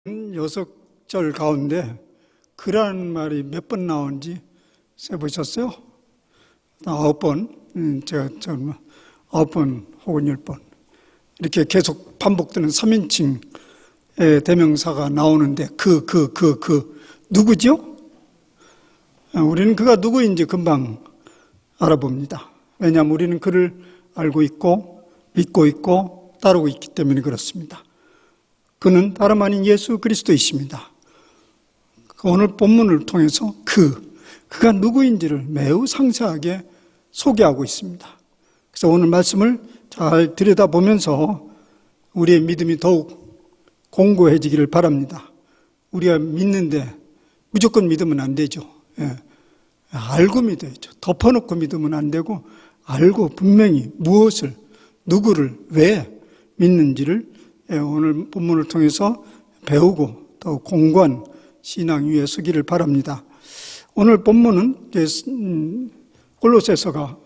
6절 가운데 그라는 말이 몇 번 나오는지 세보셨어요? 9번, 제가 9번 혹은 10번 이렇게 계속 반복되는 3인칭의 대명사가 나오는데 누구죠? 우리는 그가 누구인지 금방 알아봅니다. 왜냐하면 우리는 그를 알고 있고 믿고 있고 따르고 있기 때문에 그렇습니다. 그는 다름 아닌 예수 그리스도이십니다. 오늘 본문을 통해서 그가 누구인지를 매우 상세하게 소개하고 있습니다. 그래서 오늘 말씀을 잘 들여다보면서 우리의 믿음이 더욱 공고해지기를 바랍니다. 우리가 믿는데 무조건 믿으면 안 되죠. 알고 믿어야죠. 덮어놓고 믿으면 안 되고 알고 분명히 무엇을, 누구를, 왜 믿는지를 오늘 본문을 통해서 배우고 더 공고한 신앙 위에 서기를 바랍니다. 오늘 본문은 골로새서가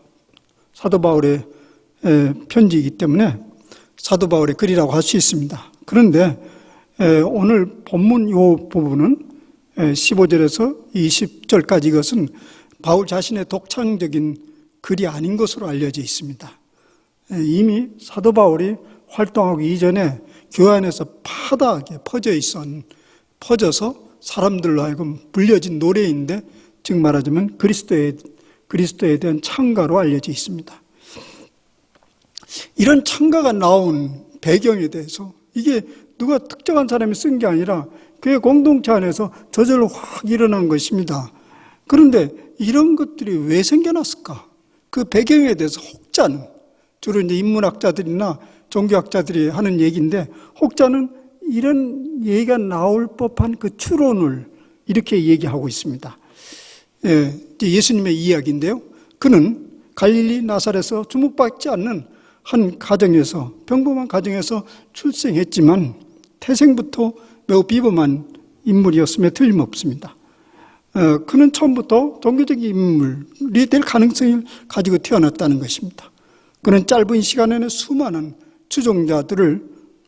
사도 바울의 편지이기 때문에 사도 바울의 글이라고 할 수 있습니다. 그런데 오늘 본문 이 부분은 15절에서 20절까지 이것은 바울 자신의 독창적인 글이 아닌 것으로 알려져 있습니다. 이미 사도 바울이 활동하기 이전에 교회 안에서 파다하게 퍼져서 사람들로 하여금 불려진 노래인데, 즉 말하자면 그리스도에 대한 찬가로 알려져 있습니다. 이런 찬가가 나온 배경에 대해서, 이게 누가 특정한 사람이 쓴 게 아니라 교회 공동체 안에서 저절로 확 일어난 것입니다. 그런데 이런 것들이 왜 생겨났을까? 그 배경에 대해서 혹자는, 주로 이제 인문학자들이나 종교학자들이 하는 얘기인데, 혹자는 이런 얘기가 나올 법한 그 추론을 이렇게 얘기하고 있습니다. 예수님의 이야기인데요. 그는 갈릴리 나사렛에서 주목받지 않는 한 가정에서, 평범한 가정에서 출생했지만 태생부터 매우 비범한 인물이었음에 틀림없습니다. 그는 처음부터 종교적인 인물이 될 가능성을 가지고 태어났다는 것입니다. 그는 짧은 시간 안에 수많은 추종자들을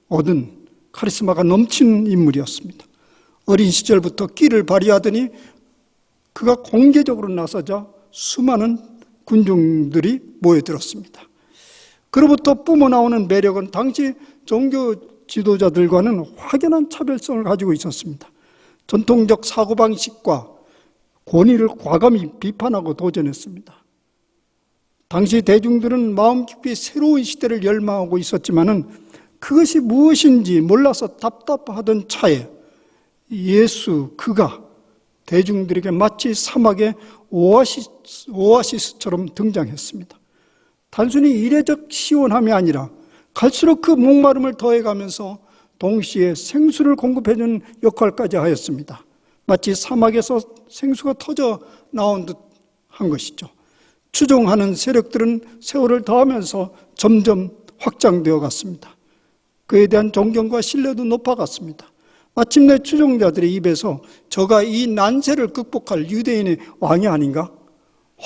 얻은 카리스마가 넘치는 인물이었습니다. 어린 시절부터 끼를 발휘하더니 그가 공개적으로 나서자 수많은 군중들이 모여들었습니다. 그로부터 뿜어나오는 매력은 당시 종교 지도자들과는 확연한 차별성을 가지고 있었습니다. 전통적 사고방식과 권위를 과감히 비판하고 도전했습니다. 당시 대중들은 마음 깊이 새로운 시대를 열망하고 있었지만은 그것이 무엇인지 몰라서 답답하던 차에 그가 대중들에게 마치 사막의 오아시스처럼 등장했습니다. 단순히 이례적 시원함이 아니라 갈수록 그 목마름을 더해가면서 동시에 생수를 공급해주는 역할까지 하였습니다. 마치 사막에서 생수가 터져 나온 듯한 것이죠. 추종하는 세력들은 세월을 더하면서 점점 확장되어 갔습니다. 그에 대한 존경과 신뢰도 높아갔습니다. 마침내 추종자들의 입에서 저가 이 난세를 극복할 유대인의 왕이 아닌가?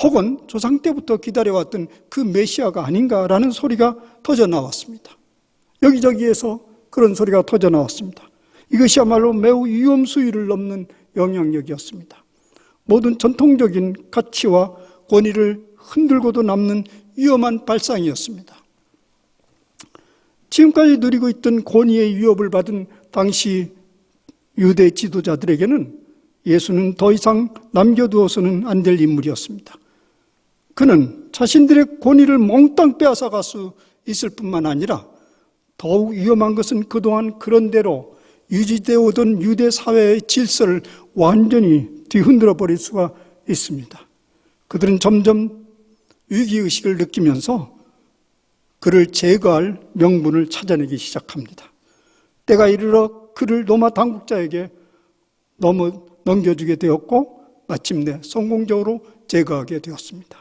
혹은 조상 때부터 기다려왔던 그 메시아가 아닌가라는 소리가 터져나왔습니다. 여기저기에서 그런 소리가 터져나왔습니다. 이것이야말로 매우 위험수위를 넘는 영향력이었습니다. 모든 전통적인 가치와 권위를 흔들고도 남는 위험한 발상이었습니다. 지금까지 누리고 있던 권위의 위협을 받은 당시 유대 지도자들에게는 예수는 더 이상 남겨두어서는 안 될 인물이었습니다. 그는 자신들의 권위를 몽땅 빼앗아갈 수 있을 뿐만 아니라 더욱 위험한 것은 그동안 그런 대로 유지되어 오던 유대 사회의 질서를 완전히 뒤흔들어 버릴 수가 있습니다. 그들은 점점 위기의식을 느끼면서 그를 제거할 명분을 찾아내기 시작합니다. 때가 이르러 그를 로마 당국자에게 넘겨주게 되었고 마침내 성공적으로 제거하게 되었습니다.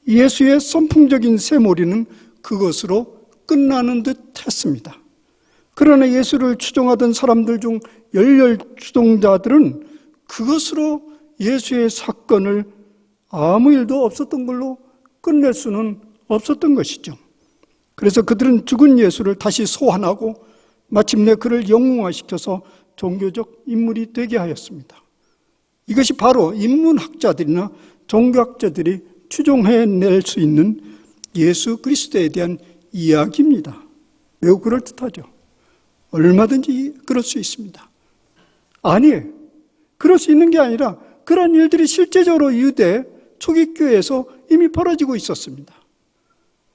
예수의 선풍적인 쇠머리는 그것으로 끝나는 듯 했습니다. 그러나 예수를 추종하던 사람들 중 열렬 추종자들은 그것으로 예수의 사건을 아무 일도 없었던 걸로 끝낼 수는 없었던 것이죠. 그래서 그들은 죽은 예수를 다시 소환하고 마침내 그를 영웅화시켜서 종교적 인물이 되게 하였습니다. 이것이 바로 인문학자들이나 종교학자들이 추종해낼 수 있는 예수 그리스도에 대한 이야기입니다. 매우 그럴듯하죠. 얼마든지 그럴 수 있습니다. 아니에요. 그럴 수 있는 게 아니라 그런 일들이 실제적으로 유대 초기 교회에서 이미 벌어지고 있었습니다.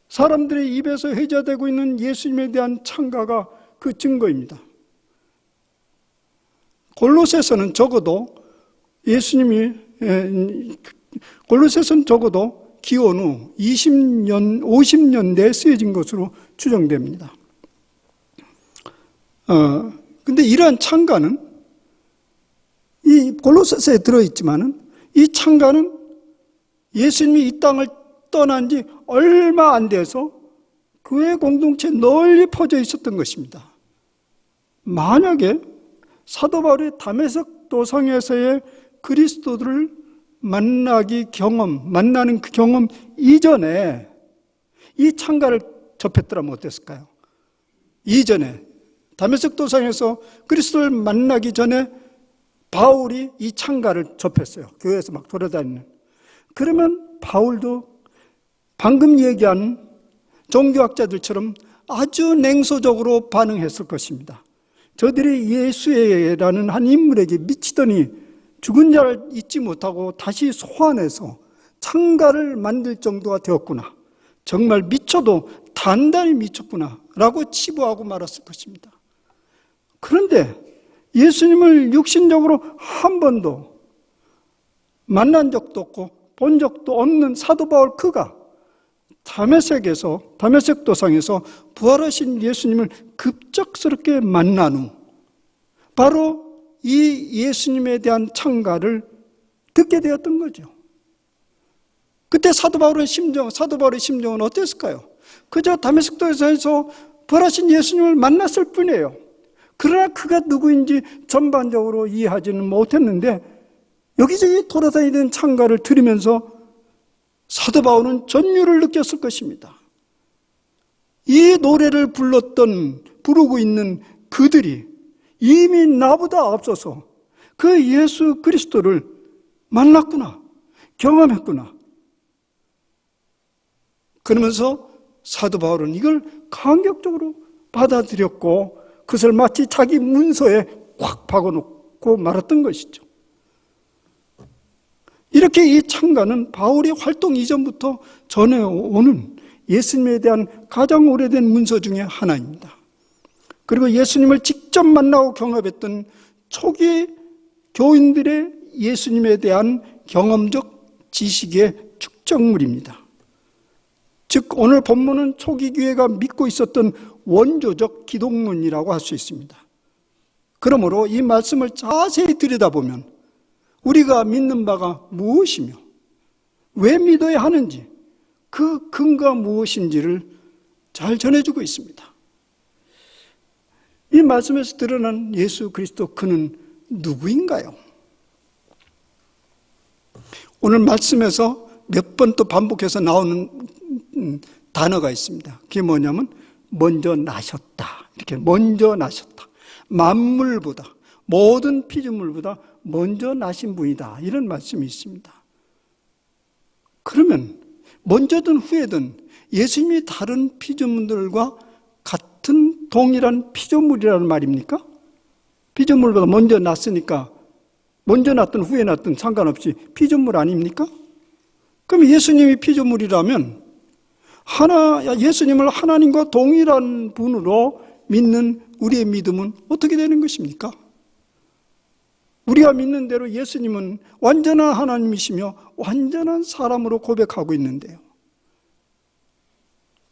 사람들의 입에서 회자되고 있는 예수님에 대한 찬가가 그 증거입니다. 골로새서는 적어도 기원 후 20년, 50년대에 쓰여진 것으로 추정됩니다. 근데 이러한 찬가는 이 골로새서에 들어있지만은 이 찬가는 예수님이 이 땅을 떠난 지 얼마 안 돼서 교회 공동체에 널리 퍼져 있었던 것입니다. 만약에 사도 바울이 다메섹 도상에서의 그리스도들을 만나는 그 경험 이전에 이 찬가를 접했더라면 어땠을까요? 이전에 다메섹 도상에서 그리스도를 만나기 전에 바울이 이 찬가를 접했어요. 교회에서 막 돌아다니는. 그러면 바울도 방금 얘기한 종교학자들처럼 아주 냉소적으로 반응했을 것입니다. 저들이 예수라는 한 인물에게 미치더니 죽은 자를 잊지 못하고 다시 소환해서 찬가를 만들 정도가 되었구나. 정말 미쳐도 단단히 미쳤구나 라고 치부하고 말았을 것입니다. 그런데 예수님을 육신적으로 한 번도 만난 적도 없고 본 적도 없는 사도 바울 그가 다메섹 도상에서 부활하신 예수님을 급작스럽게 만난 후 바로 이 예수님에 대한 찬가를 듣게 되었던 거죠. 그때 사도 바울의 심정은 어땠을까요? 그저 다메섹 도상에서 부활하신 예수님을 만났을 뿐이에요. 그러나 그가 누구인지 전반적으로 이해하지는 못했는데 여기저기 돌아다니는 찬가를 들으면서 사도 바울은 전율을 느꼈을 것입니다. 이 노래를 부르고 있는 그들이 이미 나보다 앞서서 그 예수 그리스도를 만났구나, 경험했구나. 그러면서 사도 바울은 이걸 감격적으로 받아들였고 그것을 마치 자기 문서에 확 박아놓고 말았던 것이죠. 이렇게 이 찬가는 바울이 활동 이전부터 전해오는 예수님에 대한 가장 오래된 문서 중에 하나입니다. 그리고 예수님을 직접 만나고 경험했던 초기 교인들의 예수님에 대한 경험적 지식의 축적물입니다. 즉 오늘 본문은 초기 교회가 믿고 있었던 원조적 기독론이라고 할 수 있습니다. 그러므로 이 말씀을 자세히 들여다보면 우리가 믿는 바가 무엇이며 왜 믿어야 하는지 그 근거가 무엇인지를 잘 전해주고 있습니다. 이 말씀에서 드러난 예수 그리스도 그는 누구인가요? 오늘 말씀에서 몇 번 또 반복해서 나오는 단어가 있습니다. 그게 뭐냐면 먼저 나셨다. 이렇게 먼저 나셨다. 만물보다 모든 피조물보다 먼저 나신 분이다. 이런 말씀이 있습니다. 그러면 먼저든 후에든 예수님이 다른 피조물들과 같은 동일한 피조물이라는 말입니까? 피조물보다 먼저 났으니까 먼저 났든 후에 났든 상관없이 피조물 아닙니까? 그럼 예수님이 피조물이라면 예수님을 하나님과 동일한 분으로 믿는 우리의 믿음은 어떻게 되는 것입니까? 우리가 믿는 대로 예수님은 완전한 하나님이시며 완전한 사람으로 고백하고 있는데요.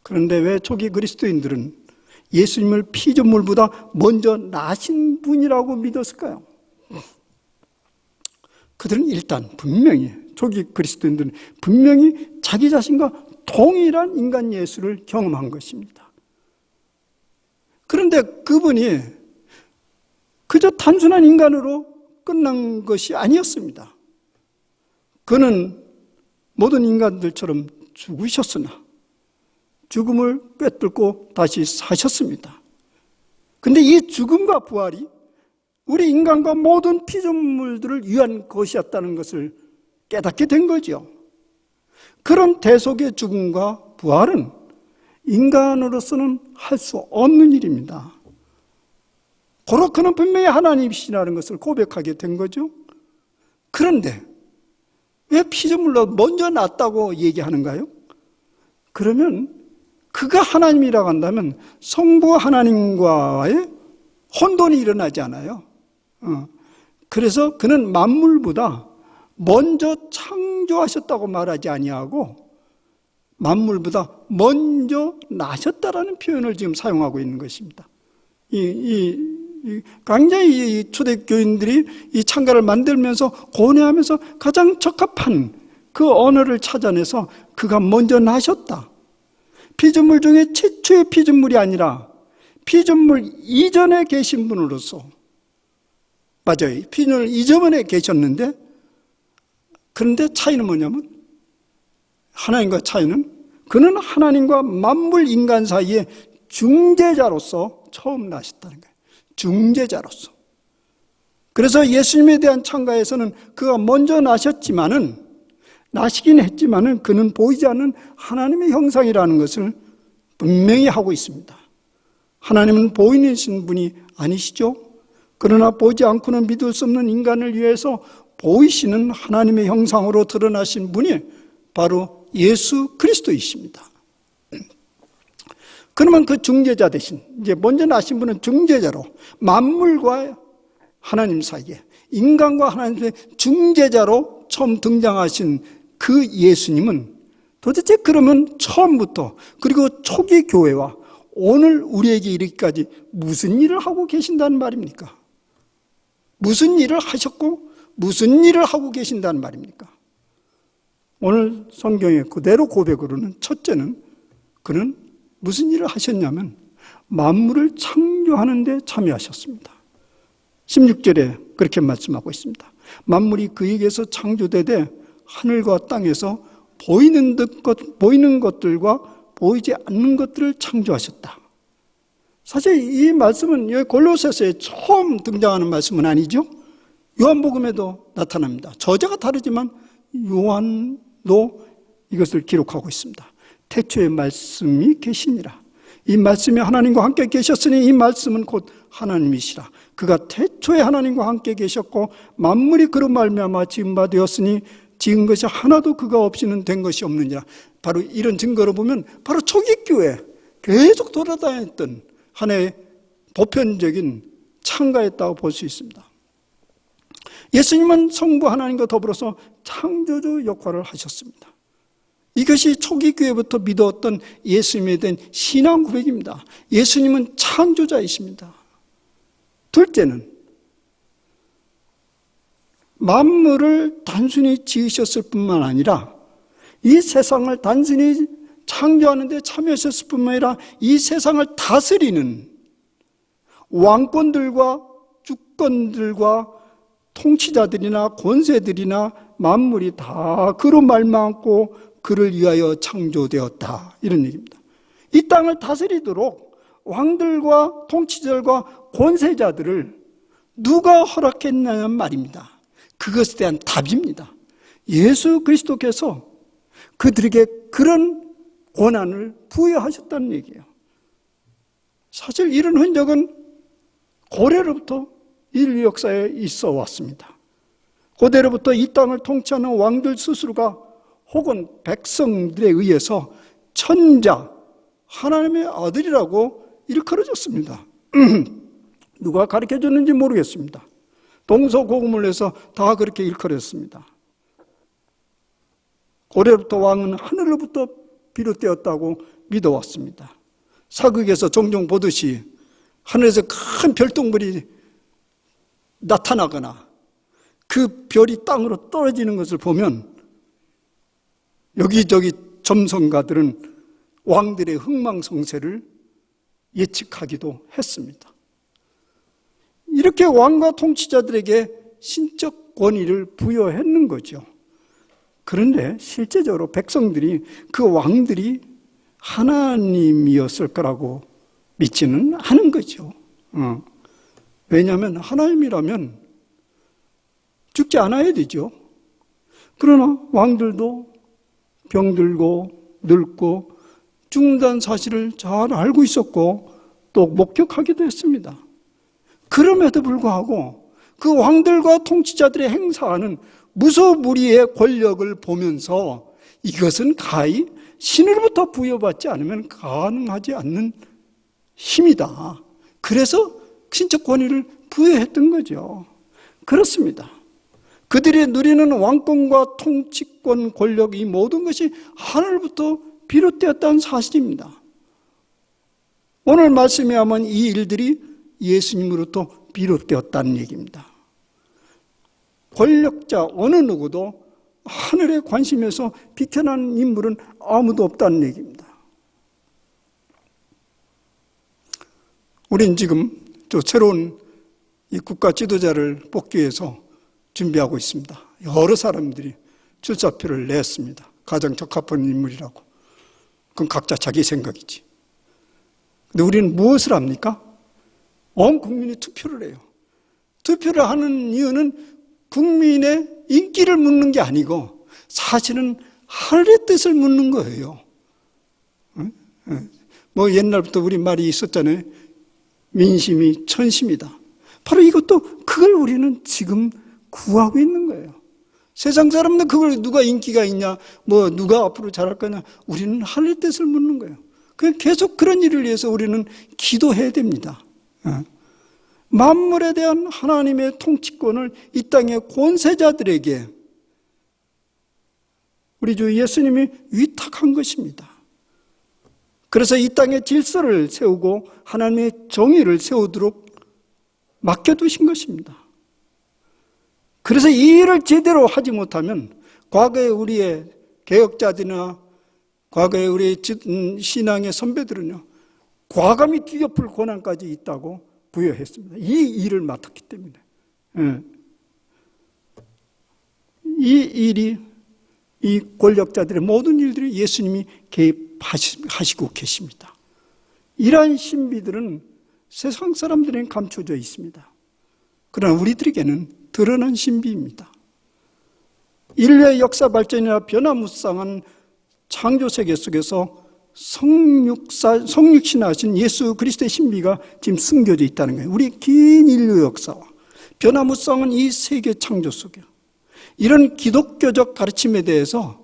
그런데 왜 초기 그리스도인들은 예수님을 피조물보다 먼저 나신 분이라고 믿었을까요? 그들은 일단 초기 그리스도인들은 분명히 자기 자신과 동일한 인간 예수를 경험한 것입니다. 그런데 그분이 그저 단순한 인간으로 끝난 것이 아니었습니다. 그는 모든 인간들처럼 죽으셨으나 죽음을 꿰뚫고 다시 사셨습니다. 근데 이 죽음과 부활이 우리 인간과 모든 피조물들을 위한 것이었다는 것을 깨닫게 된 거죠. 그런 대속의 죽음과 부활은 인간으로서는 할 수 없는 일입니다. 고로 그는 분명히 하나님이시라는 것을 고백하게 된 거죠. 그런데 왜 피조물로 먼저 났다고 얘기하는가요? 그러면 그가 하나님이라고 한다면 성부 하나님과의 혼돈이 일어나지 않아요. 그래서 그는 만물보다 먼저 창조하셨다고 말하지 아니하고 만물보다 먼저 나셨다라는 표현을 지금 사용하고 있는 것입니다. 굉장히 이 초대교인들이 이 창가를 만들면서 고뇌하면서 가장 적합한 그 언어를 찾아내서 그가 먼저 나셨다. 피조물 중에 최초의 피조물이 아니라 피조물 이전에 계신 분으로서, 맞아요. 피조물 이전에 계셨는데, 그런데 차이는 뭐냐면 하나님과 차이는 그는 하나님과 만물 인간 사이에 중재자로서 처음 나셨다는 거예요. 중재자로서. 그래서 예수님에 대한 창가에서는 그가 먼저 나시긴 했지만은 그는 보이지 않는 하나님의 형상이라는 것을 분명히 하고 있습니다. 하나님은 보이는 분이 아니시죠? 그러나 보지 않고는 믿을 수 없는 인간을 위해서 보이시는 하나님의 형상으로 드러나신 분이 바로 예수 그리스도이십니다. 그러면 그 중재자 대신 이제 먼저 나신 분은 중재자로 만물과 하나님 사이에, 인간과 하나님 사이에 중재자로 처음 등장하신 그 예수님은 도대체 그러면 처음부터 그리고 초기 교회와 오늘 우리에게 이르기까지 무슨 일을 하고 계신다는 말입니까? 무슨 일을 하셨고 무슨 일을 하고 계신다는 말입니까? 오늘 성경의 그대로 고백으로는 첫째는 그는 무슨 일을 하셨냐면 만물을 창조하는 데 참여하셨습니다. 16절에 그렇게 말씀하고 있습니다. 만물이 그에게서 창조되되 하늘과 땅에서 보이는 것들과 보이지 않는 것들을 창조하셨다. 사실 이 말씀은 여기 골로새서에 처음 등장하는 말씀은 아니죠. 요한복음에도 나타납니다. 저자가 다르지만 요한도 이것을 기록하고 있습니다. 태초에 말씀이 계시니라. 이 말씀이 하나님과 함께 계셨으니 이 말씀은 곧 하나님이시라. 그가 태초에 하나님과 함께 계셨고 만물이 그로 말미암아 지은 바 되었으니 지은 것이 하나도 그가 없이는 된 것이 없느니라. 바로 이런 증거로 보면 바로 초기 교회 계속 돌아다녔던 하나의 보편적인 창가였다고 볼 수 있습니다. 예수님은 성부 하나님과 더불어서 창조주 역할을 하셨습니다. 이것이 초기 교회부터 믿어왔던 예수님에 대한 신앙 고백입니다. 예수님은 창조자이십니다. 둘째는 만물을 단순히 지으셨을 뿐만 아니라 이 세상을 단순히 창조하는 데 참여하셨을 뿐만 아니라 이 세상을 다스리는 왕권들과 주권들과 통치자들이나 권세들이나 만물이 다 그로 말미암고 그를 위하여 창조되었다. 이런 얘기입니다. 이 땅을 다스리도록 왕들과 통치자들과 권세자들을 누가 허락했냐는 말입니다. 그것에 대한 답입니다. 예수 그리스도께서 그들에게 그런 권한을 부여하셨다는 얘기예요. 사실 이런 흔적은 고래로부터 인류 역사에 있어 왔습니다. 고대로부터 이 땅을 통치하는 왕들 스스로가 혹은 백성들에 의해서 천자, 하나님의 아들이라고 일컬어졌습니다. 누가 가르쳐줬는지 모르겠습니다. 동서고금을 해서 다 그렇게 일컬었습니다. 고대로부터 왕은 하늘로부터 비롯되었다고 믿어왔습니다. 사극에서 종종 보듯이 하늘에서 큰 별똥별이 나타나거나 그 별이 땅으로 떨어지는 것을 보면 여기저기 점성가들은 왕들의 흥망성쇠를 예측하기도 했습니다. 이렇게 왕과 통치자들에게 신적 권위를 부여했는 거죠. 그런데 실제적으로 백성들이 그 왕들이 하나님이었을 거라고 믿지는 않은 거죠. 왜냐하면 하나님이라면 죽지 않아야 되죠. 그러나 왕들도 병들고 늙고 죽는다는 사실을 잘 알고 있었고 또 목격하기도 했습니다. 그럼에도 불구하고 그 왕들과 통치자들의 행사하는 무소무리의 권력을 보면서 이것은 가히 신으로부터 부여받지 않으면 가능하지 않는 힘이다. 그래서 신적 권위를 부여했던 거죠. 그렇습니다. 그들이 누리는 왕권과 통치권, 권력, 이 모든 것이 하늘부터 비롯되었다는 사실입니다. 오늘 말씀에 하면 이 일들이 예수님으로부터 비롯되었다는 얘기입니다. 권력자 어느 누구도 하늘의 관심에서 비켜나는 인물은 아무도 없다는 얘기입니다. 우린 지금 또 새로운 이 국가 지도자를 뽑기 위해서 준비하고 있습니다. 여러 사람들이 출사표를 냈습니다. 가장 적합한 인물이라고. 그건 각자 자기 생각이지. 근데 우리는 무엇을 합니까? 온 국민이 투표를 해요. 투표를 하는 이유는 국민의 인기를 묻는 게 아니고 사실은 하늘의 뜻을 묻는 거예요. 뭐 옛날부터 우리 말이 있었잖아요. 민심이 천심이다. 바로 이것도 그걸 우리는 지금 구하고 있는 거예요. 세상 사람들 그걸 누가 인기가 있냐, 뭐 누가 앞으로 잘할 거냐, 우리는 하늘의 뜻을 묻는 거예요. 계속 그런 일을 위해서 우리는 기도해야 됩니다. 만물에 대한 하나님의 통치권을 이 땅의 권세자들에게 우리 주 예수님이 위탁한 것입니다. 그래서 이 땅의 질서를 세우고 하나님의 정의를 세우도록 맡겨두신 것입니다. 그래서 이 일을 제대로 하지 못하면 과거에 우리의 개혁자들이나 과거에 우리 신앙의 선배들은요, 과감히 뒤엎을 권한까지 있다고 부여했습니다. 이 일을 맡았기 때문에. 이 일이, 이 권력자들의 모든 일들이 예수님이 개입하시고 계십니다. 이러한 신비들은 세상 사람들에게는 감춰져 있습니다. 그러나 우리들에게는 드러난 신비입니다. 인류의 역사 발전이나 변화무쌍한 창조세계 속에서 성육신하신 예수 그리스도의 신비가 지금 숨겨져 있다는 거예요. 우리 긴 인류 역사와 변화무쌍한 이 세계 창조 속에 이런 기독교적 가르침에 대해서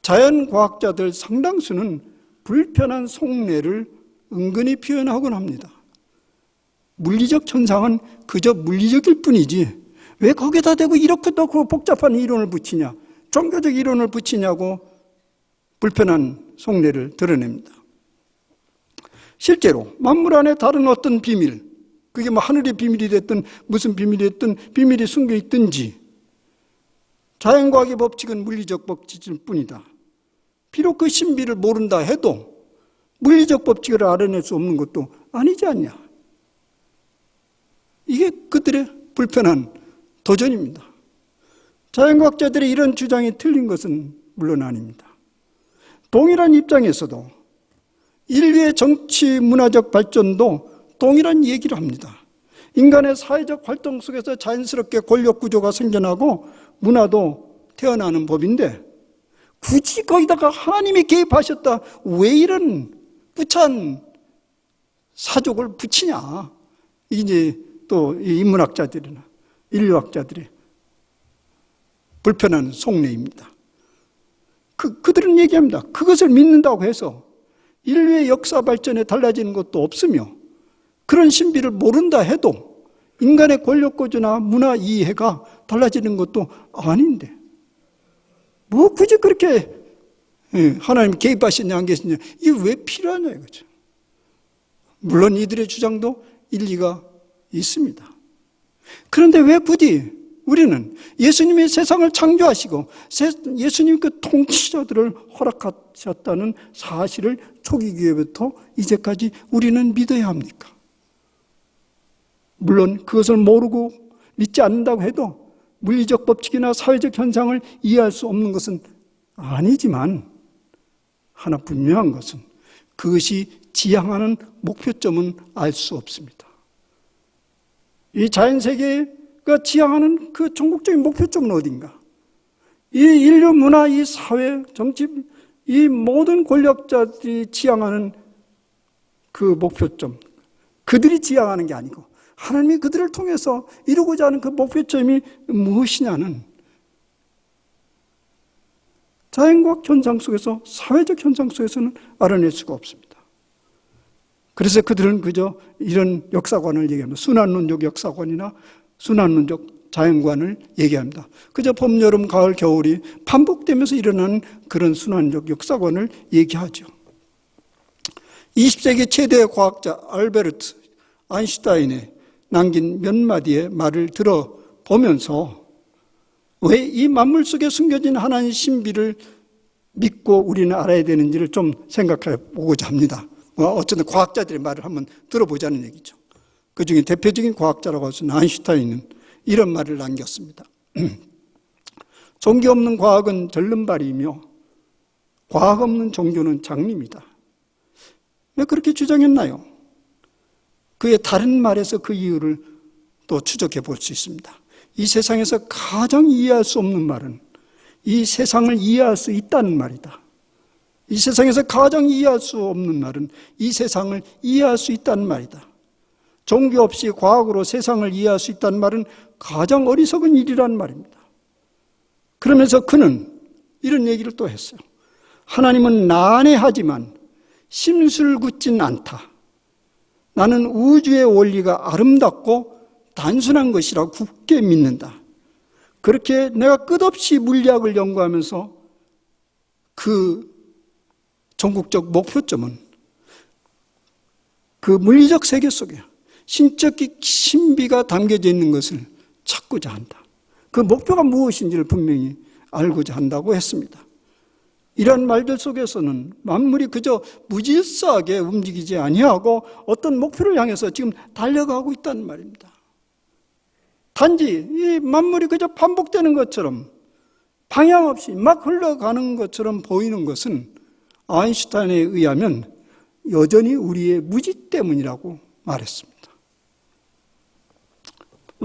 자연과학자들 상당수는 불편한 속내를 은근히 표현하곤 합니다. 물리적 현상은 그저 물리적일 뿐이지 왜 거기다 대고 이렇게 또 그 복잡한 이론을 붙이냐, 종교적 이론을 붙이냐고 불편한 속내를 드러냅니다. 실제로 만물 안에 다른 어떤 비밀, 그게 뭐 하늘의 비밀이 됐든 무슨 비밀이 됐든 비밀이 숨겨 있든지 자연과학의 법칙은 물리적 법칙일 뿐이다. 비록 그 신비를 모른다 해도 물리적 법칙을 알아낼 수 없는 것도 아니지 않냐. 이게 그들의 불편한 도전입니다. 자연과학자들의 이런 주장이 틀린 것은 물론 아닙니다. 동일한 입장에서도 인류의 정치 문화적 발전도 동일한 얘기를 합니다. 인간의 사회적 활동 속에서 자연스럽게 권력 구조가 생겨나고 문화도 태어나는 법인데 굳이 거기다가 하나님이 개입하셨다, 왜 이런 부찬 사족을 붙이냐. 이게 이제 또 인문학자들이나 인류학자들의 불편한 속내입니다. 그들은 얘기합니다. 그것을 믿는다고 해서 인류의 역사 발전에 달라지는 것도 없으며 그런 신비를 모른다 해도 인간의 권력구조나 문화 이해가 달라지는 것도 아닌데 뭐 굳이 그렇게 하나님 개입하시냐 안 계시냐, 이게 왜 필요하냐 이거죠. 물론 이들의 주장도 일리가 있습니다. 그런데 왜 부디 우리는 예수님이 세상을 창조하시고 예수님 그 통치자들을 허락하셨다는 사실을 초기 교회부터 이제까지 우리는 믿어야 합니까? 물론 그것을 모르고 믿지 않는다고 해도 물리적 법칙이나 사회적 현상을 이해할 수 없는 것은 아니지만 하나 분명한 것은 그것이 지향하는 목표점은 알 수 없습니다. 이 자연세계가 지향하는 그 전국적인 목표점은 어딘가? 이 인류 문화, 이 사회, 정치, 이 모든 권력자들이 지향하는 그 목표점, 그들이 지향하는 게 아니고 하나님이 그들을 통해서 이루고자 하는 그 목표점이 무엇이냐는 자연과학 현상 속에서, 사회적 현상 속에서는 알아낼 수가 없습니다. 그래서 그들은 그저 이런 역사관을 얘기합니다. 순환론적 역사관이나 순환론적 자연관을 얘기합니다. 그저 봄, 여름, 가을, 겨울이 반복되면서 일어나는 그런 순환적 역사관을 얘기하죠. 20세기 최대 과학자 알베르트 아인슈타인의 남긴 몇 마디의 말을 들어보면서 왜 이 만물 속에 숨겨진 하나님의 신비를 믿고 우리는 알아야 되는지를 좀 생각해 보고자 합니다. 어쨌든 과학자들의 말을 한번 들어보자는 얘기죠. 그 중에 대표적인 과학자라고 할 수 있는 아인슈타인은 이런 말을 남겼습니다. 종교 없는 과학은 절름발이며 과학 없는 종교는 장님이다. 왜 그렇게 주장했나요? 그의 다른 말에서 그 이유를 또 추적해 볼 수 있습니다. 이 세상에서 가장 이해할 수 없는 말은 이 세상을 이해할 수 있다는 말이다. 이 세상에서 가장 이해할 수 없는 말은 이 세상을 이해할 수 있다는 말이다. 종교 없이 과학으로 세상을 이해할 수 있다는 말은 가장 어리석은 일이라는 말입니다. 그러면서 그는 이런 얘기를 또 했어요. 하나님은 난해하지만 심술궂진 않다. 나는 우주의 원리가 아름답고 단순한 것이라 굳게 믿는다. 그렇게 내가 끝없이 물리학을 연구하면서 그 전국적 목표점은 그 물리적 세계 속에 신적 신비가 담겨져 있는 것을 찾고자 한다. 그 목표가 무엇인지를 분명히 알고자 한다고 했습니다. 이런 말들 속에서는 만물이 그저 무질서하게 움직이지 아니하고 어떤 목표를 향해서 지금 달려가고 있다는 말입니다. 단지 이 만물이 그저 반복되는 것처럼 방향 없이 막 흘러가는 것처럼 보이는 것은 아인슈타인에 의하면 여전히 우리의 무지 때문이라고 말했습니다.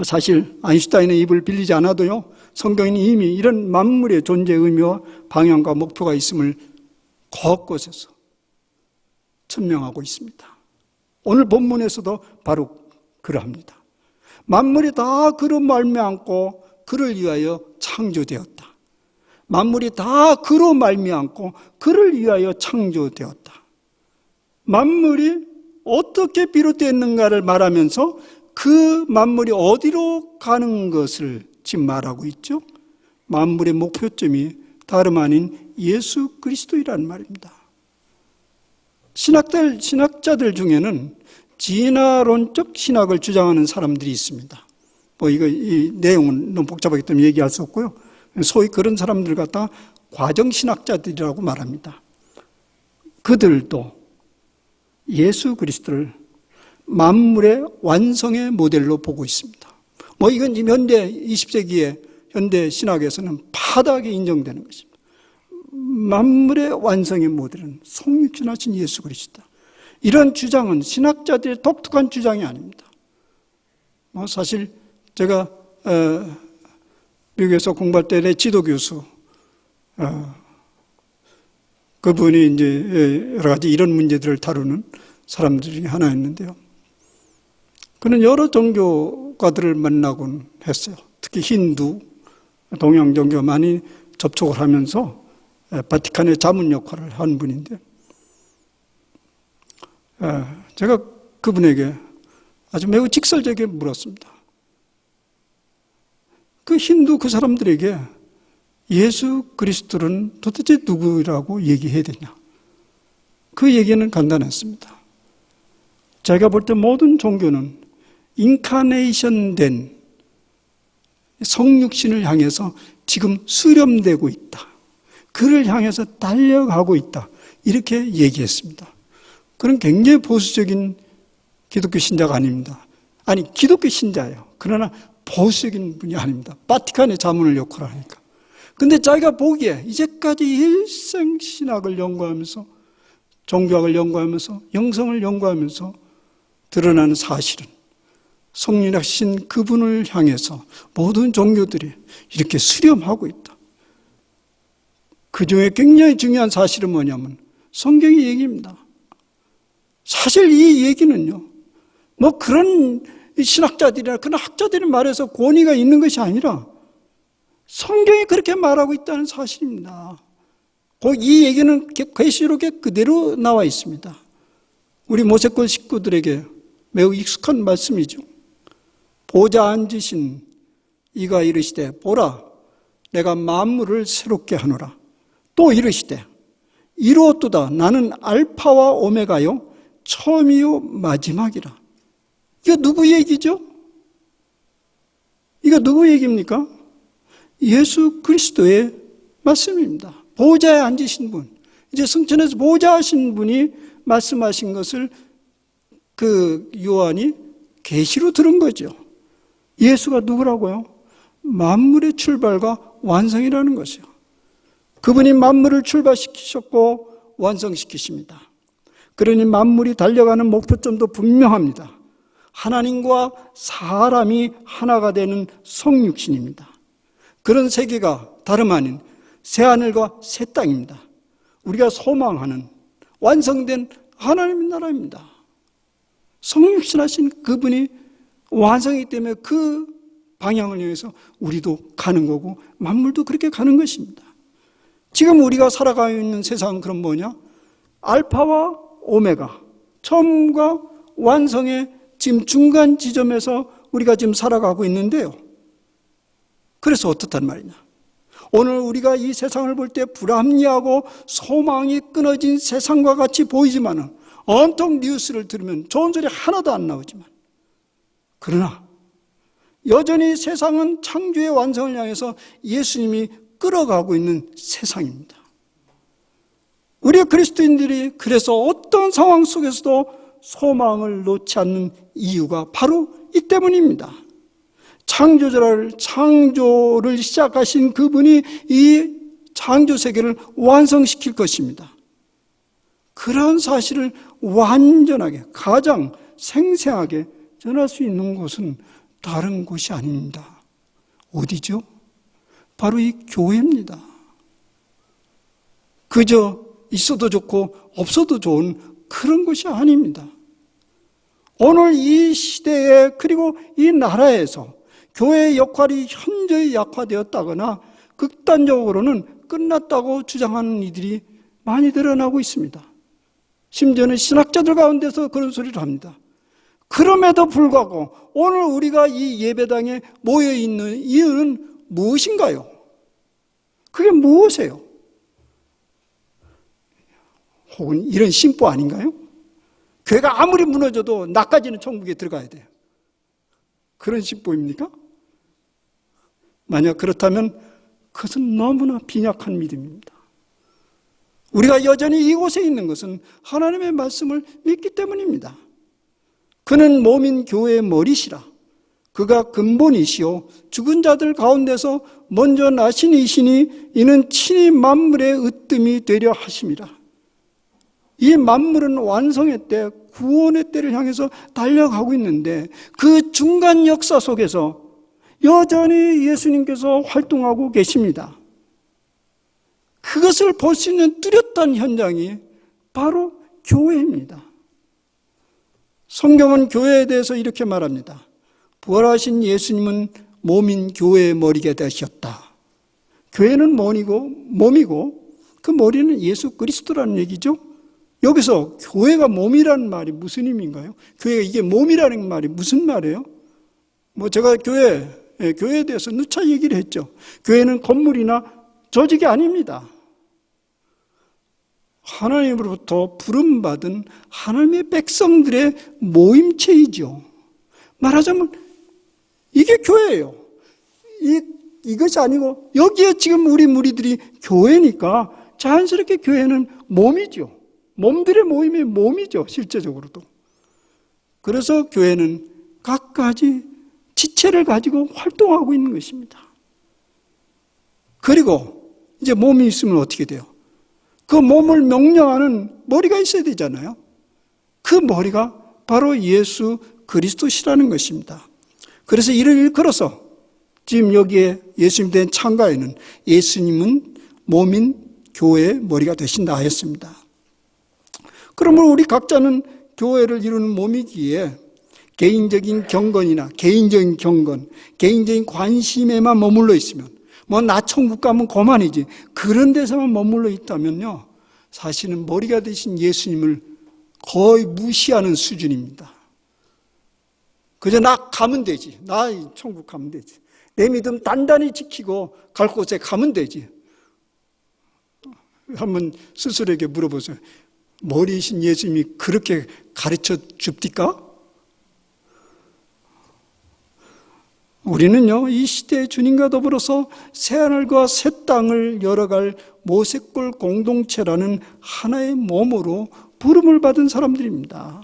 사실 아인슈타인의 입을 빌리지 않아도요, 성경에는 이미 이런 만물의 존재 의미와 방향과 목표가 있음을 곳곳에서 천명하고 있습니다. 오늘 본문에서도 바로 그러합니다. 만물이 다 그로 말미암고 그를 위하여 창조되었다. 만물이 다 그로 말미암고 그를 위하여 창조되었다. 만물이 어떻게 비롯됐는가를 말하면서 그 만물이 어디로 가는 것을 지금 말하고 있죠. 만물의 목표점이 다름 아닌 예수 그리스도이라는 말입니다. 신학자들 중에는 진화론적 신학을 주장하는 사람들이 있습니다. 이 내용은 너무 복잡하기 때문에 얘기할 수 없고요. 소위 그런 사람들 갖다 과정신학자들이라고 말합니다. 그들도 예수 그리스도를 만물의 완성의 모델로 보고 있습니다. 이건 현대 20세기의 현대 신학에서는 바닥에 인정되는 것입니다. 만물의 완성의 모델은 성육신하신 예수 그리스도. 이런 주장은 신학자들의 독특한 주장이 아닙니다. 사실 제가 미국에서 공부할 때 내 지도 교수, 그분이 이제 여러 가지 이런 문제들을 다루는 사람들 중에 하나였는데요. 그는 여러 종교가들을 만나곤 했어요. 특히 힌두, 동양 종교 많이 접촉을 하면서 바티칸의 자문 역할을 한 분인데, 제가 그분에게 아주 매우 직설적이게 물었습니다. 그 힌두 그 사람들에게 예수 그리스도는 도대체 누구라고 얘기해야 되냐? 그 얘기는 간단했습니다. 제가 볼 때 모든 종교는 인카네이션 된 성육신을 향해서 지금 수렴되고 있다. 그를 향해서 달려가고 있다. 이렇게 얘기했습니다. 그는 굉장히 보수적인 기독교 신자가 아닙니다. 아니, 기독교 신자예요. 그러나 보수적인 분이 아닙니다. 바티칸의 자문을 역할하니까. 근데 자기가 보기에 이제까지 일생 신학을 연구하면서, 종교학을 연구하면서, 영성을 연구하면서 드러나는 사실은 성령이신 그분을 향해서 모든 종교들이 이렇게 수렴하고 있다. 그 중에 굉장히 중요한 사실은 뭐냐면 성경의 얘기입니다. 사실 이 얘기는요, 뭐 그런 신학자들이나 그런 학자들이 말해서 권위가 있는 것이 아니라 성경이 그렇게 말하고 있다는 사실입니다. 이 얘기는 계시록에 그대로 나와 있습니다. 우리 모세권 식구들에게 매우 익숙한 말씀이죠. 보좌 앉으신 이가 이르시되 보라 내가 만물을 새롭게 하노라. 또 이르시되 이루었도다 나는 알파와 오메가요 처음이요 마지막이라. 이거 누구 얘기죠? 이거 누구 얘기입니까? 예수 그리스도의 말씀입니다. 보좌에 앉으신 분, 이제 성전에서 보좌하신 분이 말씀하신 것을 그 요한이 계시로 들은 거죠. 예수가 누구라고요? 만물의 출발과 완성이라는 것이요. 그분이 만물을 출발시키셨고 완성시키십니다. 그러니 만물이 달려가는 목표점도 분명합니다. 하나님과 사람이 하나가 되는 성육신입니다. 그런 세계가 다름 아닌 새하늘과 새 땅입니다. 우리가 소망하는 완성된 하나님의 나라입니다. 성육신하신 그분이 완성이기 때문에 그 방향을 향해서 우리도 가는 거고 만물도 그렇게 가는 것입니다. 지금 우리가 살아가고 있는 세상은 그럼 뭐냐? 알파와 오메가, 처음과 완성의 지금 중간 지점에서 우리가 지금 살아가고 있는데요. 그래서 어떻단 말이냐? 오늘 우리가 이 세상을 볼 때 불합리하고 소망이 끊어진 세상과 같이 보이지만은 온통 뉴스를 들으면 좋은 소리 하나도 안 나오지만 그러나 여전히 세상은 창조의 완성을 향해서 예수님이 끌어가고 있는 세상입니다. 우리 그리스도인들이 그래서 어떤 상황 속에서도 소망을 놓지 않는 이유가 바로 이 때문입니다. 창조를 시작하신 그분이 이 창조 세계를 완성시킬 것입니다. 그런 사실을 완전하게 가장 생생하게 전할 수 있는 곳은 다른 곳이 아닙니다. 어디죠? 바로 이 교회입니다. 그저 있어도 좋고 없어도 좋은 그런 것이 아닙니다. 오늘 이 시대에 그리고 이 나라에서 교회의 역할이 현저히 약화되었다거나 극단적으로는 끝났다고 주장하는 이들이 많이 드러나고 있습니다. 심지어는 신학자들 가운데서 그런 소리를 합니다. 그럼에도 불구하고 오늘 우리가 이 예배당에 모여있는 이유는 무엇인가요? 그게 무엇이에요? 혹은 이런 심보 아닌가요? 교회가 아무리 무너져도 나까지는 천국에 들어가야 돼요. 그런 심보입니까? 만약 그렇다면 그것은 너무나 빈약한 믿음입니다. 우리가 여전히 이곳에 있는 것은 하나님의 말씀을 믿기 때문입니다. 그는 몸인 교회의 머리시라. 그가 근본이시요 죽은 자들 가운데서 먼저 나신 이시니 이는 친히 만물의 으뜸이 되려 하심이라. 이 만물은 완성의 때, 구원의 때를 향해서 달려가고 있는데 그 중간 역사 속에서 여전히 예수님께서 활동하고 계십니다. 그것을 볼 수 있는 뚜렷한 현장이 바로 교회입니다. 성경은 교회에 대해서 이렇게 말합니다. 부활하신 예수님은 몸인 교회의 머리가 되셨다. 교회는 몸이고 그 머리는 예수 그리스도라는 얘기죠. 여기서 교회가 몸이라는 말이 무슨 의미인가요? 교회가 이게 몸이라는 말이 무슨 말이에요? 제가 교회에 대해서 누차 얘기를 했죠. 교회는 건물이나 조직이 아닙니다. 하나님으로부터 부름받은 하나님의 백성들의 모임체이죠. 말하자면 이게 교회예요. 이것이 아니고 여기에 지금 우리 무리들이 교회니까 자연스럽게 교회는 몸이죠. 몸들의 모임의 몸이죠. 실제적으로도. 그래서 교회는 각가지 지체를 가지고 활동하고 있는 것입니다. 그리고 이제 몸이 있으면 어떻게 돼요? 그 몸을 명령하는 머리가 있어야 되잖아요. 그 머리가 바로 예수 그리스도시라는 것입니다. 그래서 이를 일컬어서 지금 여기에 예수님 된 창가에는 예수님은 몸인 교회의 머리가 되신다 하였습니다. 그러므로 우리 각자는 교회를 이루는 몸이기에 개인적인 경건이나 개인적인 경건, 개인적인 관심에만 머물러 있으면 나 천국 가면 그만이지, 그런 데서만 머물러 있다면요, 사실은 머리가 되신 예수님을 거의 무시하는 수준입니다. 그저 나 가면 되지, 나 천국 가면 되지, 내 믿음 단단히 지키고 갈 곳에 가면 되지. 한번 스스로에게 물어보세요. 머리이신 예수님이 그렇게 가르쳐 줍니까? 우리는요, 이 시대의 주님과 더불어서 새하늘과 새 땅을 열어갈 모세골 공동체라는 하나의 몸으로 부름을 받은 사람들입니다.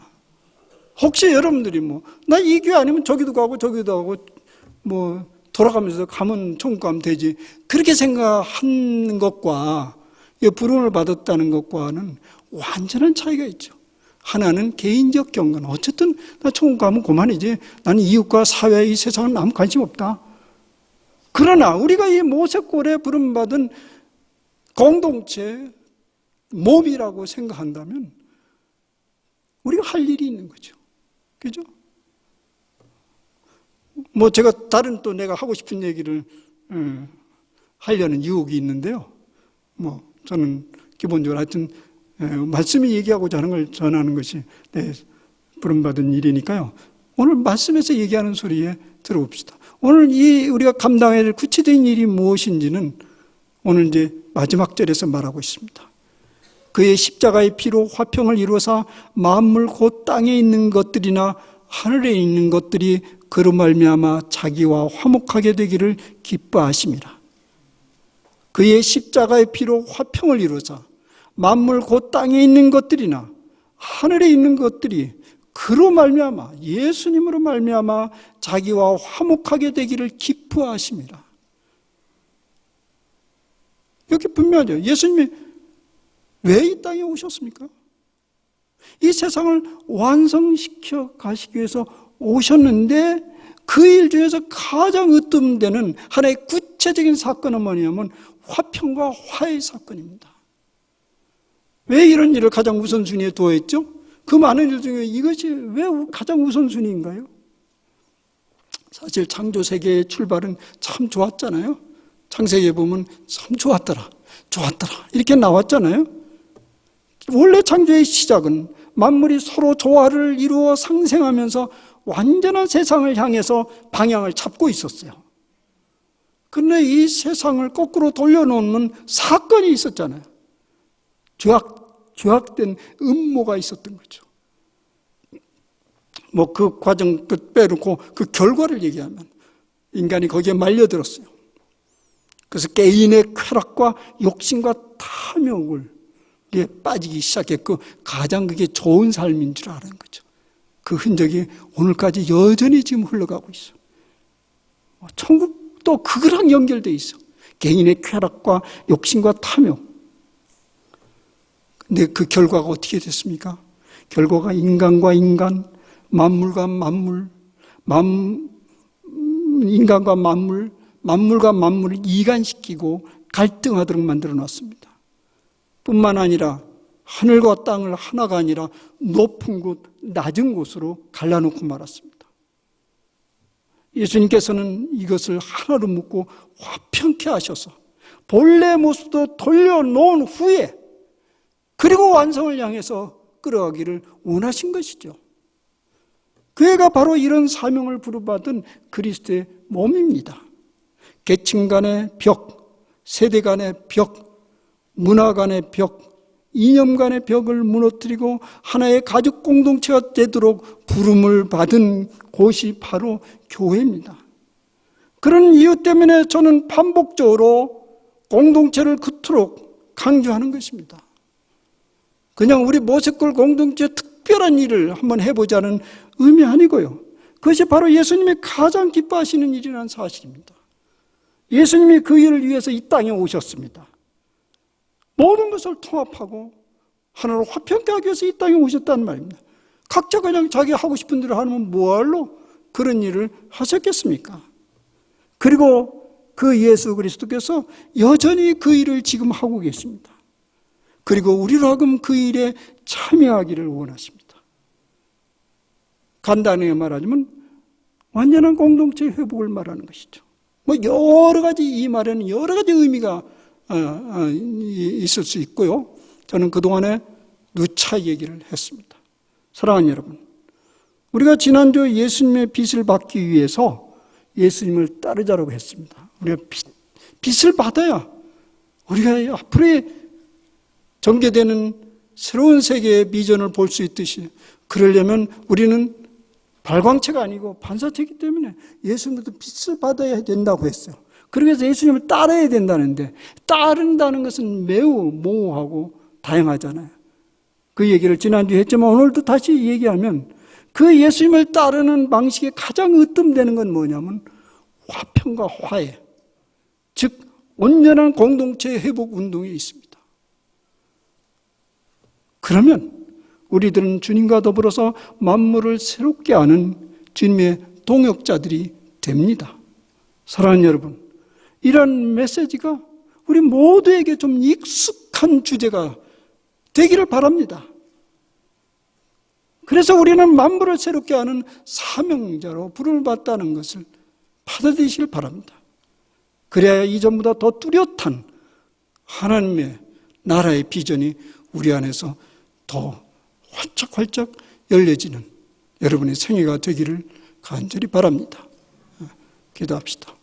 혹시 여러분들이 나 이 교회 아니면 저기도 가고 저기도 가고 돌아가면서 가면 천국 가면 되지, 그렇게 생각하는 것과 부름을 받았다는 것과는 완전한 차이가 있죠. 하나는 개인적 경건, 어쨌든 나 천국 가면 그만이지, 나는 이웃과 사회, 이 세상은 아무 관심 없다. 그러나 우리가 이 모세골에 부름받은 공동체, 몸이라고 생각한다면 우리가 할 일이 있는 거죠. 그죠? 제가 다른 또 내가 하고 싶은 얘기를 하려는 유혹이 있는데요. 저는 기본적으로 하여튼 말씀이 얘기하고자 하는 걸 전하는 것이 내 부름받은 일이니까요. 오늘 말씀에서 얘기하는 소리에 들어봅시다. 오늘 우리가 감당해야 될 구체적인 일이 무엇인지는 오늘 이제 마지막 절에서 말하고 있습니다. 그의 십자가의 피로 화평을 이루어서 만물 곧 땅에 있는 것들이나 하늘에 있는 것들이 그로 말미암아 자기와 화목하게 되기를 기뻐하심이라. 그의 십자가의 피로 화평을 이루어서 만물 곧 땅에 있는 것들이나 하늘에 있는 것들이 그로 말미암아, 예수님으로 말미암아 자기와 화목하게 되기를 기뻐하심이라. 이렇게 분명하죠. 예수님이 왜 이 땅에 오셨습니까? 이 세상을 완성시켜 가시기 위해서 오셨는데, 그 일 중에서 가장 으뜸되는 하나의 구체적인 사건은 뭐냐면 화평과 화해의 사건입니다. 왜 이런 일을 가장 우선순위에 두었죠? 그 많은 일 중에 이것이 왜 가장 우선순위인가요? 사실 창조 세계의 출발은 참 좋았잖아요. 창세기에 보면 참 좋았더라 이렇게 나왔잖아요. 원래 창조의 시작은 만물이 서로 조화를 이루어 상생하면서 완전한 세상을 향해서 방향을 잡고 있었어요. 그런데 이 세상을 거꾸로 돌려놓는 사건이 있었잖아요. 죄악된 음모가 있었던 거죠. 그 과정 빼놓고 그 결과를 얘기하면 인간이 거기에 말려들었어요. 그래서 개인의 쾌락과 욕심과 탐욕을 빠지기 시작했고, 가장 그게 좋은 삶인 줄 아는 거죠. 그 흔적이 오늘까지 여전히 지금 흘러가고 있어. 천국도 그거랑 연결돼 있어. 개인의 쾌락과 욕심과 탐욕. 근데 그 결과가 어떻게 됐습니까? 결과가 인간과 인간, 만물과 만물, 인간과 만물, 만물과 만물을 이간시키고 갈등하도록 만들어 놨습니다. 뿐만 아니라 하늘과 땅을 하나가 아니라 높은 곳, 낮은 곳으로 갈라놓고 말았습니다. 예수님께서는 이것을 하나로 묶고 화평케 하셔서 본래 모습도 돌려놓은 후에 그리고 완성을 향해서 끌어가기를 원하신 것이죠. 그 애가 바로 이런 사명을 부르받은 그리스도의 몸입니다. 계층 간의 벽, 세대 간의 벽, 문화 간의 벽, 이념 간의 벽을 무너뜨리고 하나의 가족 공동체가 되도록 부름을 받은 곳이 바로 교회입니다. 그런 이유 때문에 저는 반복적으로 공동체를 그토록 강조하는 것입니다. 그냥 우리 모세골 공동체 특별한 일을 한번 해보자는 의미 아니고요. 그것이 바로 예수님이 가장 기뻐하시는 일이라는 사실입니다. 예수님이 그 일을 위해서 이 땅에 오셨습니다. 모든 것을 통합하고 하나로 화평케 하기 위해서 이 땅에 오셨다는 말입니다. 각자 그냥 자기 하고 싶은 대로 하면 뭐할로? 그런 일을 하셨겠습니까? 그리고 그 예수 그리스도께서 여전히 그 일을 지금 하고 계십니다. 그리고 우리로 하여금 그 일에 참여하기를 원하십니다. 간단하게 말하자면 완전한 공동체 회복을 말하는 것이죠. 여러 가지, 이 말에는 여러 가지 의미가 있을 수 있고요. 저는 그동안에 누차 얘기를 했습니다. 사랑하는 여러분, 우리가 지난주 예수님의 빚을 받기 위해서 예수님을 따르자라고 했습니다. 우리가 빚을 받아야 우리가 앞으로의 전개되는 새로운 세계의 비전을 볼 수 있듯이, 그러려면 우리는 발광체가 아니고 반사체이기 때문에 예수님도 빚을 받아야 된다고 했어요. 그래서 예수님을 따라야 된다는데, 따른다는 것은 매우 모호하고 다양하잖아요. 그 얘기를 지난주에 했지만 오늘도 다시 얘기하면, 그 예수님을 따르는 방식에 가장 으뜸되는 건 뭐냐면 화평과 화해, 즉 온전한 공동체 회복 운동에 있습니다. 그러면 우리들은 주님과 더불어서 만물을 새롭게 하는 주님의 동역자들이 됩니다. 사랑하는 여러분, 이런 메시지가 우리 모두에게 좀 익숙한 주제가 되기를 바랍니다. 그래서 우리는 만물을 새롭게 하는 사명자로 부름을 받다는 것을 받아들이시길 바랍니다. 그래야 이전보다 더 뚜렷한 하나님의 나라의 비전이 우리 안에서 더 활짝활짝 열려지는 여러분의 생애가 되기를 간절히 바랍니다. 기도합시다.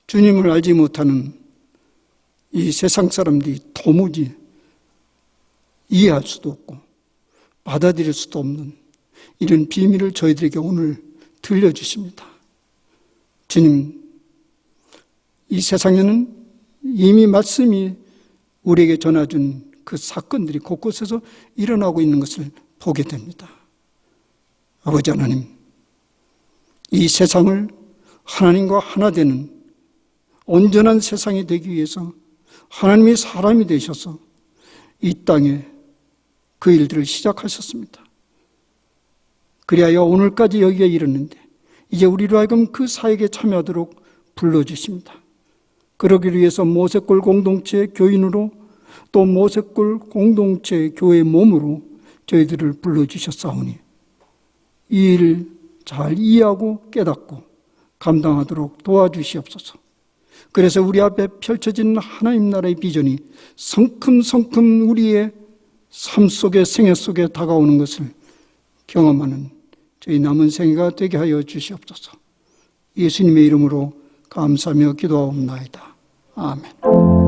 주님을 알지 못하는 이 세상 사람들이 도무지 이해할 수도 없고 받아들일 수도 없는 이런 비밀을 저희들에게 오늘 들려주십니다. 주님, 이 세상에는 이미 말씀이 우리에게 전해준 그 사건들이 곳곳에서 일어나고 있는 것을 보게 됩니다. 아버지 하나님, 이 세상을 하나님과 하나 되는 온전한 세상이 되기 위해서 하나님이 사람이 되셔서 이 땅에 그 일들을 시작하셨습니다. 그리하여 오늘까지 여기에 이르는데 이제 우리로 하여금 그 사역에 참여하도록 불러주십니다. 그러기 위해서 모세골 공동체 교인으로 또 모세골 공동체 교회 몸으로 저희들을 불러주셨사오니 이 일을 잘 이해하고 깨닫고 감당하도록 도와주시옵소서. 그래서 우리 앞에 펼쳐진 하나님 나라의 비전이 성큼성큼 우리의 삶 속에 생애 속에 다가오는 것을 경험하는 저희 남은 생애가 되게 하여 주시옵소서. 예수님의 이름으로 감사하며 기도하옵나이다. 아멘.